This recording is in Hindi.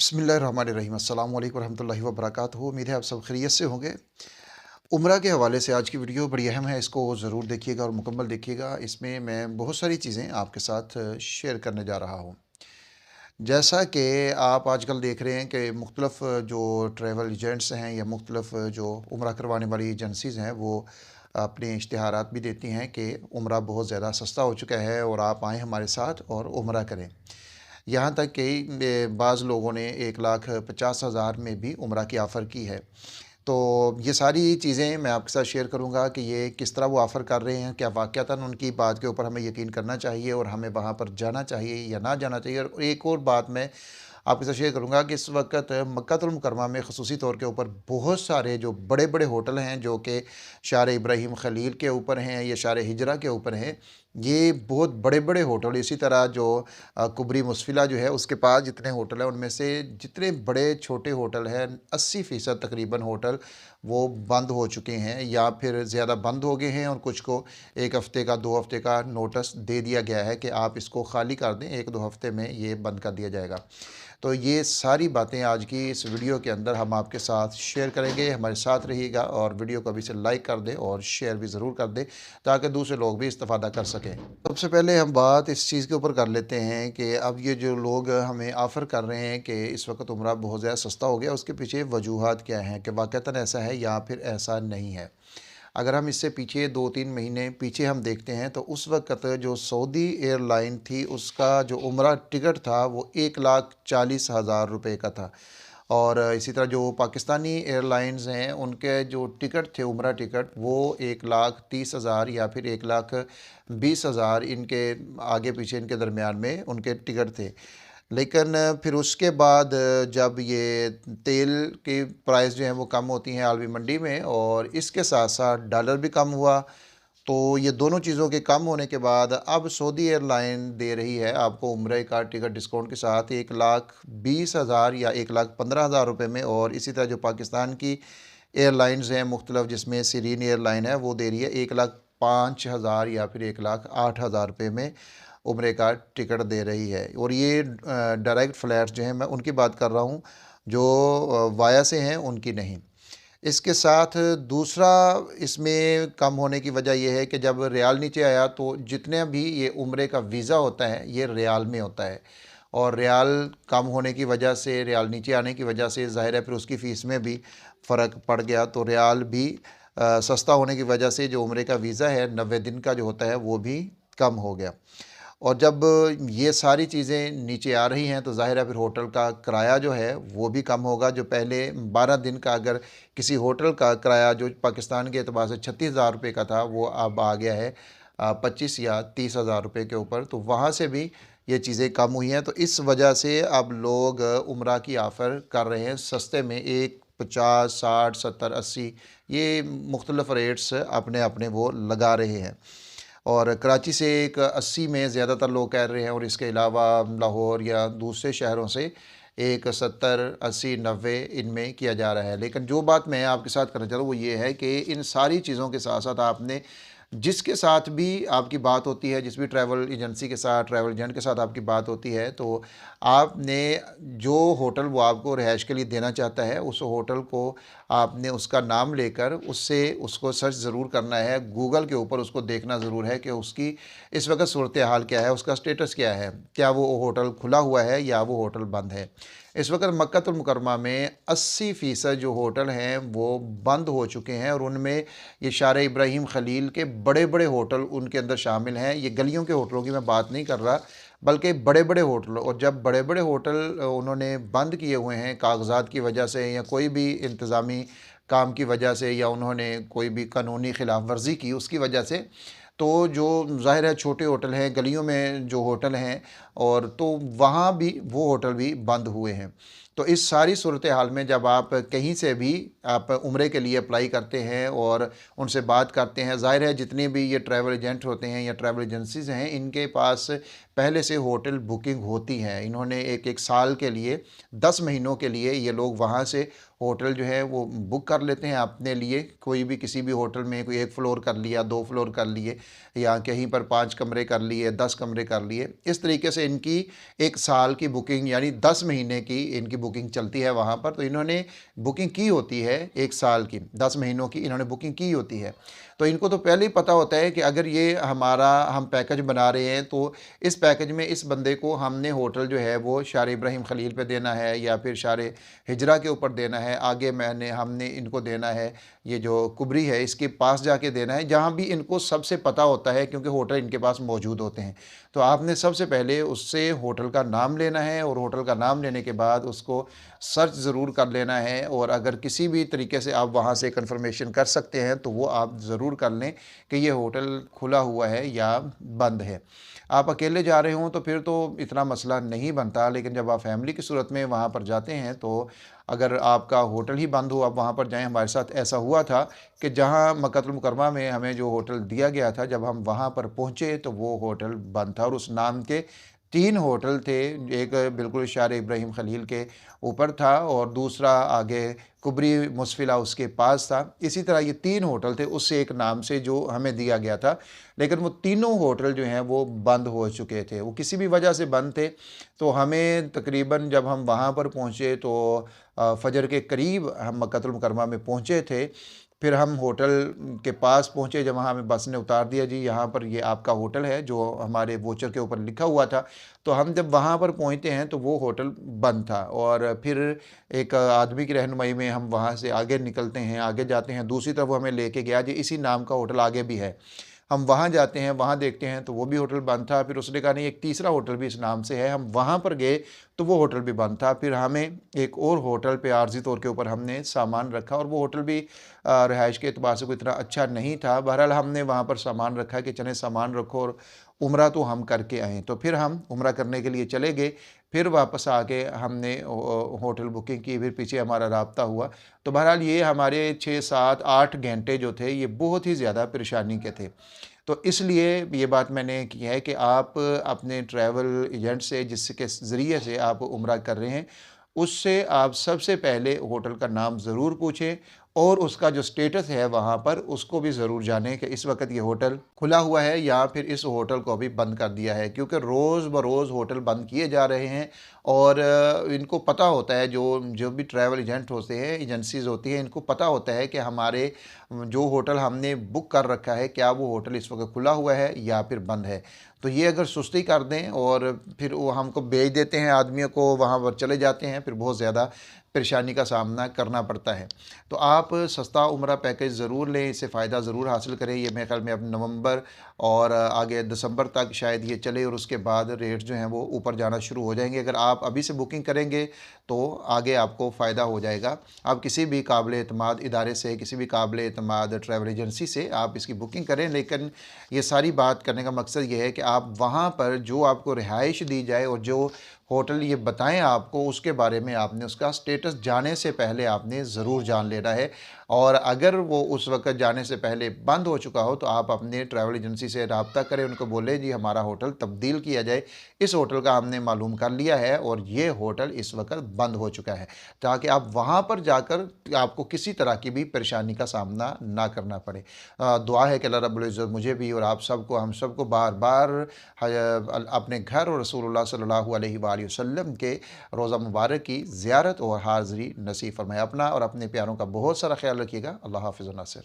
बिस्मिल्लाहिर्रहमानिर्रहीम अस्सलाम वालेकुम रहमतुल्लाहि व बरकातहू। उम्मीद है आप सब खैरियत से होंगे। उम्रा के हवाले से आज की वीडियो बड़ी अहम है, इसको ज़रूर देखिएगा और मुकम्मल देखिएगा। इसमें मैं बहुत सारी चीज़ें आपके साथ शेयर करने जा रहा हूँ। जैसा कि आप आजकल देख रहे हैं कि मुख्तलिफ़ जो ट्रैवल एजेंट्स हैं या मुख्तलिफ़ जो उम्रा करवाने वाली एजेंसीज़ हैं, वो अपने इश्तिहारात भी देती हैं कि उम्रा बहुत ज़्यादा सस्ता हो चुका है और आप आएँ हमारे साथ और उम्रा करें। यहाँ तक कि बाज़ लोगों ने 1,50,000 में भी उम्रा की ऑफ़र की है। तो ये सारी चीज़ें मैं आपके साथ शेयर करूँगा कि ये किस तरह वो ऑफ़र कर रहे हैं, क्या वाक़तन उनकी बात के ऊपर हमें यकीन करना चाहिए और हमें वहाँ पर जाना चाहिए या ना जाना चाहिए। और एक और बात मैं आपके साथ शेयर करूँगा कि इस वक़्त मक्कातुल मुकर्रमा में ख़ुसूसी तौर के ऊपर बहुत सारे जो बड़े-बड़े होटल हैं, जो कि शार इब्राहीम ख़लील के ऊपर हैं या शार हिजरा के ऊपर हैं, ये बहुत बड़े-बड़े होटल, इसी तरह जो कुबरी मुस्फ़िला जो है उसके पास जितने होटल हैं, उनमें से जितने बड़े छोटे होटल हैं, 80% तकरीबन होटल वो बंद हो चुके हैं या फिर ज़्यादा बंद हो गए हैं और कुछ को 1 हफ़्ते का 2 हफ़्ते का नोटिस दे दिया गया है कि आप इसको खाली कर दें, 1-2 हफ़्ते में ये बंद कर दिया जाएगा। तो ये सारी बातें आज की इस वीडियो के अंदर हम आपके साथ शेयर करेंगे। हमारे साथ रहिएगा और वीडियो को अभी से लाइक कर दें और शेयर भी ज़रूर कर दें, ताकि दूसरे लोग भी इस्तेफ़ादा कर सकें। सबसे पहले हम बात इस चीज़ के ऊपर कर लेते हैं कि अब ये जो लोग हमें ऑफ़र कर रहे हैं कि इस वक्त उम्रा बहुत ज़्यादा सस्ता हो गया, उसके पीछे वजूहात क्या हैं, कि वाक़तन ऐसा है या फिर ऐसा नहीं है। अगर हम इससे पीछे 2-3 महीने पीछे हम देखते हैं, तो उस वक़्त जो सऊदी एयरलाइन थी, उसका जो उम्रा टिकट था वो 1,40,000 रुपए का था। और इसी तरह जो पाकिस्तानी एयरलाइंस हैं, उनके जो टिकट थे, उम्रा टिकट, वो 1,30,000 या फिर 1,20,000, इनके आगे पीछे इनके दरमियान में उनके टिकट थे। लेकिन फिर उसके बाद जब ये तेल की प्राइस जो है वो कम होती हैं आलमी मंडी में, और इसके साथ साथ डॉलर भी कम हुआ, तो ये दोनों चीज़ों के कम होने के बाद अब सऊदी एयरलाइन दे रही है आपको उम्रे का टिकट डिस्काउंट के साथ 1,20,000 या 1,15,000 रुपये में। और इसी तरह जो पाकिस्तान की एयरलाइंस हैं मुख्तलिफ, जिसमें सीरीन एयरलाइन है, वो दे रही है 1,05,000 या फिर 1,08,000 रुपये में उम्रे का टिकट दे रही है। और ये डायरेक्ट फ़्लाइट्स जो हैं, मैं उनकी बात कर रहा हूँ, जो वाया से हैं, उनकी नहीं। इसके साथ दूसरा इसमें कम होने की वजह यह है कि जब रियाल नीचे आया, तो जितने भी ये उम्रे का वीज़ा होता है, ये रियाल में होता है। और रियाल कम होने की वजह से, रियाल नीचे आने की वजह से ज़ाहिर है फिर उसकी फ़ीस में भी फ़र्क पड़ गया। तो रियाल भी सस्ता होने की वजह से जो उम्रे का वीज़ा है 90 दिन का जो होता है, वो भी कम हो गया। और जब ये सारी चीज़ें नीचे आ रही हैं, तो ज़ाहिर है फिर होटल का किराया जो है वो भी कम होगा। जो पहले 12 दिन का अगर किसी होटल का किराया जो पाकिस्तान के एतबार से 36,000 रुपये का था, वो अब आ गया है 25 या 30,000 रुपये के ऊपर। तो वहाँ से भी ये चीज़ें कम हुई हैं। तो इस वजह से अब लोग उम्रा की ऑफ़र कर रहे हैं सस्ते में, एक 50, 60, 70, 80, ये मुख्तलिफ़ रेट्स अपने अपने वो लगा रहे हैं। और कराची से एक 80 में ज़्यादातर लोग कह रहे हैं, और इसके अलावा लाहौर या दूसरे शहरों से एक 70, 80, 90 इनमें किया जा रहा है। लेकिन जो बात मैं आपके साथ करना चाह रहा हूँ वो ये है कि इन सारी चीज़ों के साथ साथ आपने जिसके साथ भी आपकी बात होती है, जिस भी ट्रैवल एजेंसी के साथ, ट्रैवल एजेंट के साथ आपकी बात होती है, तो आपने जो होटल वो आपको रिहाइश के लिए देना चाहता है, उस होटल को आपने उसका नाम लेकर उससे उसको सर्च ज़रूर करना है, गूगल के ऊपर उसको देखना ज़रूर है कि उसकी इस वक्त सूरत हाल क्या है, उसका स्टेटस क्या है, क्या वो होटल खुला हुआ है या वो होटल बंद है। इस वक्त मक्कातुल मुकर्रमा में 80% जो होटल हैं वो बंद हो चुके हैं, और उनमें ये शार इब्राहीम ख़लील के बड़े-बड़े होटल उनके अंदर शामिल हैं। ये गलियों के होटलों की मैं बात नहीं कर रहा, बल्कि बड़े-बड़े होटल। और जब बड़े-बड़े होटल उन्होंने बंद किए हुए हैं कागज़ात की वजह से, या कोई भी इंतज़ामी काम की वजह से, या उन्होंने कोई भी कानूनी खिलाफ वर्जी की उसकी वजह से, तो जो ज़ाहिर है छोटे होटल हैं, गलियों में जो होटल हैं, और तो वहाँ भी वो होटल भी बंद हुए हैं। तो इस सारी सूरत हाल में जब आप कहीं से भी आप उम्रे के लिए अप्लाई करते हैं और उनसे बात करते हैं, ज़ाहिर है जितने भी ये ट्रैवल एजेंट होते हैं या ट्रैवल एजेंसीज़ हैं, इनके पास पहले से होटल बुकिंग होती है। इन्होंने एक एक साल के लिए, 10 महीनों के लिए ये लोग वहाँ से होटल जो है वो बुक कर लेते हैं अपने लिए। कोई भी किसी भी होटल में कोई 1 फ्लोर कर लिया, 2 फ्लोर कर लिए, या कहीं पर 5 कमरे कर लिए, 10 कमरे कर लिए। इस तरीके से से इनकी 1 साल की बुकिंग यानी 10 महीने की इनकी बुकिंग चलती है वहाँ पर। तो इन्होंने बुकिंग की होती है 1 साल की, 10 महीनों की इन्होंने बुकिंग की होती है। तो इनको तो पहले ही पता होता है कि अगर ये हम पैकेज बना रहे हैं तो इस पैकेज में इस बंदे को हमने होटल जो है वो शार इब्राहिम खलील पे देना है या फिर शार हिजरा के ऊपर देना है। आगे हमने इनको देना है, ये जो कुबरी है इसके पास जाके देना है, जहाँ भी इनको सबसे पता होता है क्योंकि होटल इनके पास मौजूद होते हैं। तो आपने सबसे पहले उससे होटल का नाम लेना है और होटल का नाम लेने के बाद उसको सर्च ज़रूर कर लेना है। और अगर किसी भी तरीके से आप वहाँ से कन्फर्मेशन कर सकते हैं तो वो आप ज़रूर कर लें कि ये होटल खुला हुआ है या बंद है। आप अकेले जा रहे हों तो फिर तो इतना मसला नहीं बनता, लेकिन जब आप फैमिली की सूरत में वहाँ पर जाते हैं तो अगर आपका होटल ही बंद हो, आप वहाँ पर जाएँ। हमारे साथ ऐसा हुआ था कि जहाँ मक्कातुल मुकर्रमा में हमें जो होटल दिया गया था, जब हम वहाँ पर पहुँचे तो वो होटल बंद था और उस नाम के 3 होटल थे। एक बिल्कुल शार इब्राहिम खलील के ऊपर था और दूसरा आगे कुबरी मुस्फिला उसके पास था। इसी तरह ये 3 होटल थे उस एक नाम से जो हमें दिया गया था, लेकिन वो तीनों होटल जो हैं वो बंद हो चुके थे, वो किसी भी वजह से बंद थे। तो हमें तकरीबन जब हम वहाँ पर पहुँचे तो फ़जर के करीब हम मक्कातुल मुकर्रमा में पहुँचे थे। फिर हम होटल के पास पहुँचे, जब वहाँ हमें बस ने उतार दिया, जी यहाँ पर ये आपका होटल है जो हमारे वोचर के ऊपर लिखा हुआ था। तो हम जब वहाँ पर पहुँचते हैं तो वो होटल बंद था और फिर एक आदमी की रहनुमाई में हम वहाँ से आगे निकलते हैं, आगे जाते हैं, दूसरी तरफ वो हमें लेके गया, जी इसी नाम का होटल आगे भी है। हम वहाँ जाते हैं, वहाँ देखते हैं तो वो भी होटल बंद था। फिर उसने कहा नहीं, एक तीसरा होटल भी इस नाम से है। हम वहाँ पर गए तो वो होटल भी बंद था। फिर हमें एक और होटल पे आर्ज़ी तौर के ऊपर हमने सामान रखा और वो होटल भी रिहाइश के एतबार से कोई इतना अच्छा नहीं था। बहरहाल हमने वहाँ पर सामान रखा कि चलें सामान रखो और उम्रा तो हम करके आएँ। तो फिर हम उम्रा करने के लिए चले गए। फिर वापस आके हमने होटल बुकिंग की, फिर पीछे हमारा राब्ता हुआ। तो बहरहाल ये हमारे 6, 7, 8 घंटे जो थे ये बहुत ही ज़्यादा परेशानी के थे। तो इसलिए ये बात मैंने की है कि आप अपने ट्रैवल एजेंट से जिसके ज़रिए से आप उम्रा कर रहे हैं, उससे आप सबसे पहले होटल का नाम ज़रूर पूछें और उसका जो स्टेटस है वहाँ पर उसको भी ज़रूर जानें कि इस वक्त ये होटल खुला हुआ है या फिर इस होटल को अभी बंद कर दिया है। क्योंकि रोज़ बरोज़ होटल बंद किए जा रहे हैं और इनको पता होता है, जो जो भी ट्रैवल एजेंट होते हैं, एजेंसीज़ होती हैं, इनको पता होता है कि हमारे जो होटल हमने बुक कर रखा है क्या वो होटल इस वक्त खुला हुआ है या फिर बंद है। तो ये अगर सुस्ती कर दें और फिर वो हमको भेज देते हैं, आदमियों को वहाँ पर चले जाते हैं, फिर बहुत ज़्यादा परेशानी का सामना करना पड़ता है। तो आप सस्ता उम्रा पैकेज ज़रूर लें, इससे फ़ायदा ज़रूर हासिल करें। ये मेरे ख़्याल में अब नवंबर और आगे दिसंबर तक शायद ये चले और उसके बाद रेट जो हैं वो ऊपर जाना शुरू हो जाएंगे। अगर आप अभी से बुकिंग करेंगे तो आगे आपको फ़ायदा हो जाएगा। आप किसी भी काबिल एतमाद इदारे से, किसी भी काबिल एतमाद ट्रैवल एजेंसी से आप इसकी बुकिंग करें। लेकिन ये सारी बात करने का मकसद ये है कि आप वहाँ पर जो आपको रिहाइश दी जाए और जो होटल ये बताएं आपको, उसके बारे में आपने उसका स्टेटस जाने से पहले आपने ज़रूर जान लेना है। और अगर वो उस वक़्त जाने से पहले बंद हो चुका हो तो आप अपने ट्रैवल एजेंसी से रब्ता करें, उनको बोलें जी हमारा होटल तब्दील किया जाए, इस होटल का हमने मालूम कर लिया है और ये होटल इस वक़्त बंद हो चुका है, ताकि आप वहाँ पर जाकर आपको किसी तरह की भी परेशानी का सामना ना करना पड़े। दुआ है कि अल्लाह रब्बुल इज़्ज़त मुझे भी और आप सबको, हम सबको बार बार अपने घर और रसूलुल्लाह सल्लल्लाहु अलैहि वसल्लम के रोज़ा मुबारक की ज़ियारत और हाज़िरी नसीब फरमाए। अपना और अपने प्यारों का बहुत सारा ख्याल रखिएगा। अल्लाह हाफ़िज़ व नासिर।